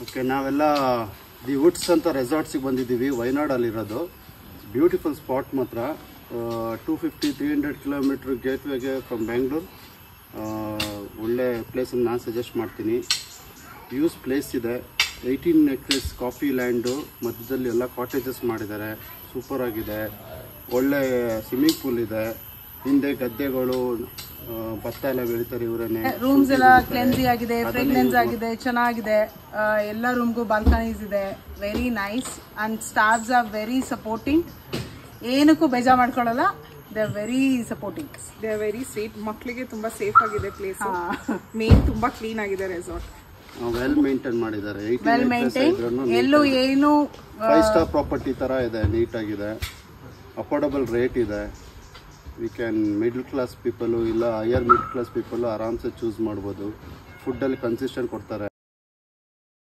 Okay, ನಾವೆಲ್ಲ the Woods ಅಂತ ರೆಸಾರ್ಟ್ಸಿಗೆ ಬಂದಿದ್ದೀವಿ. ವಯನಾಡಲ್ಲಿರೋದು ಬ್ಯೂಟಿಫುಲ್ ಸ್ಪಾಟ್ ಮಾತ್ರ. 250-300 ಕಿಲೋಮೀಟ್ರ್ ಗೇಟ್ವೇಗೆ ಫ್ರಮ್ ಬ್ಯಾಂಗ್ಳೂರ್. ಒಳ್ಳೆ ಪ್ಲೇಸನ್ನು ನಾನು ಸಜೆಸ್ಟ್ ಮಾಡ್ತೀನಿ. ಯೂಸ್ ಪ್ಲೇಸ್ ಇದೆ. 18 acres ಕಾಫಿ ಲ್ಯಾಂಡು, ಮಧ್ಯದಲ್ಲಿ ಎಲ್ಲ ಕಾಟೇಜಸ್ ಮಾಡಿದ್ದಾರೆ. ಸೂಪರ್ ಆಗಿದೆ. ಒಳ್ಳೆ ಸ್ವಿಮ್ಮಿಂಗ್ ಪೂಲ್ ಇದೆ. ಹಿಂದೆ ಗದ್ದೆಗಳು, ಭತ್ತ ಎಲ್ಲ ಬೆಳಿತಾರೆ ಇವರೇನೆ. ರೂಮ್ಸ್ ಎಲ್ಲ ಕ್ಲೆನ್ಸಿ ಆಗಿದೆ, ಫ್ರೆಗ್ನೆನ್ಸ್ ಆಗಿದೆ, ಚೆನ್ನಾಗಿದೆ. ಎಲ್ಲ ರೂಮ್ಗೂ ಬಾಲ್ಕನೀಸ್ ಇದೆ. Very nice and staffs are very supporting. ಏನಕ್ಕೂ ಬೇಜಾರು ಮಾಡ್ಕೊಳ್ಳಲ್ಲ. They are very supporting. They are very safe. ಮಕ್ಕಳಿಗೆ ತುಂಬಾ ಸೇಫ್ ಆಗಿದೆ ಪ್ಲೇಸ್. ಮೇನ್ ತುಂಬಾ ಕ್ಲೀನ್ ಆಗಿದೆ ರೆಸಾರ್ಟ್. ವೆಲ್ ಮೇಂಟೈನ್ ಮಾಡಿದ್ದಾರೆ. Well maintain. ಎಲ್ಲೂ ಏನು 5 ಸ್ಟಾರ್ ಪ್ರಾಪರ್ಟಿ ತರ ಇದೆ. ನೀಟಾಗಿದೆ. ಅಫೋರ್ಡಬಲ್ ರೇಟ್ ಇದೆ. We can middle class people ಇಲ್ಲ ಹೈಯರ್ ಮಿಡಲ್ ಕ್ಲಾಸ್ ಪೀಪಲು ಆರಾಮ್ಸೆ ಚೂಸ್ ಮಾಡ್ಬೋದು. ಫುಡ್ಡಲ್ಲಿ ಕನ್ಸಿಸ್ಟೆಂಟ್ ಕೊಡ್ತಾರೆ.